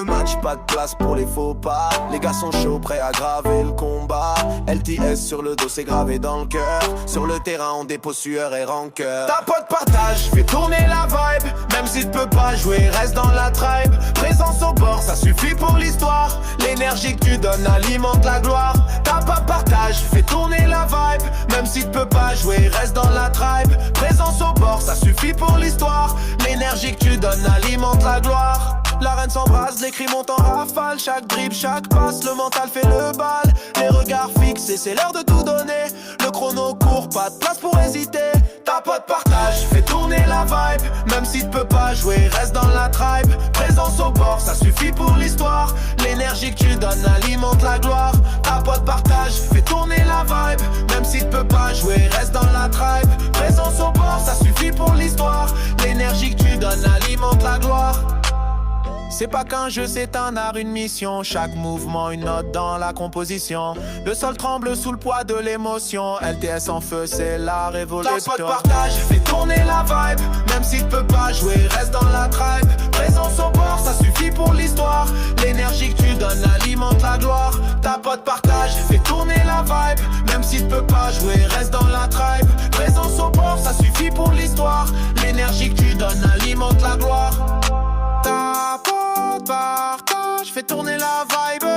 le match, pas de place pour les faux pas. Les gars sont chauds, prêts à graver le combat. LTS sur le dos, c'est gravé dans le cœur. Sur le terrain, on dépose sueur et rancœur. Ta pote partage, fais tourner la vibe. Même si tu peux pas jouer, reste dans la tribe. Présence au bord, ça suffit pour l'histoire. L'énergie que tu donnes alimente la gloire. Ta pote partage, fais tourner la vibe. Même si tu peux pas jouer, reste dans la tribe. Présence au bord, ça suffit pour l'histoire. L'énergie que tu donnes alimente la gloire. L'arène s'embrase, les cris montent en rafale. Chaque dribble, chaque passe, le mental fait le bal. Les regards fixés, c'est l'heure de tout donner. Le chrono court, pas de place pour hésiter. Ta pote partage, fais tourner la vibe. Même si tu peux pas jouer, reste dans la tribe. Présence au bord, ça suffit pour l'histoire. L'énergie que tu donnes alimente la gloire. Ta pote partage, fais tourner la vibe. Même si tu peux pas jouer, reste dans la tribe. Présence au bord, ça suffit pour l'histoire. L'énergie que tu donnes alimente la gloire. C'est pas qu'un jeu, c'est un art, une mission. Chaque mouvement, une note dans la composition. Le sol tremble sous le poids de l'émotion. LTS en feu, c'est la révolution. Ta pote partage, fais tourner la vibe. Même si tu peux pas jouer, reste dans la tribe. Présence au bord, ça suffit pour l'histoire. L'énergie que tu donnes alimente la gloire. Ta pote partage, fais tourner la vibe. Même si tu peux pas jouer, reste dans la tribe. Présence au bord, ça suffit pour l'histoire. L'énergie que tu donnes alimente la gloire. Ta pote partage, fais tourner la vibe.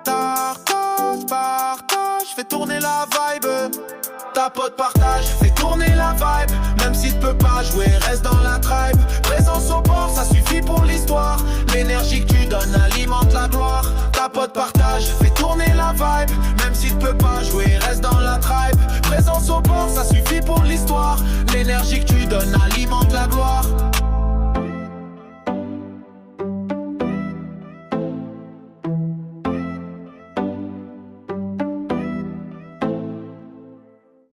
Ta pote partage, fais tourner la vibe. Ta pote partage, fais tourner la vibe. Même si tu peux pas jouer, reste dans la tribe. Présence au bord, ça suffit pour l'histoire. L'énergie que tu donnes alimente la gloire. Ta pote partage, fais tourner la vibe. Même si tu peux pas jouer, reste dans la tribe. Présence au bord, ça suffit pour l'histoire. L'énergie que tu donnes alimente la gloire.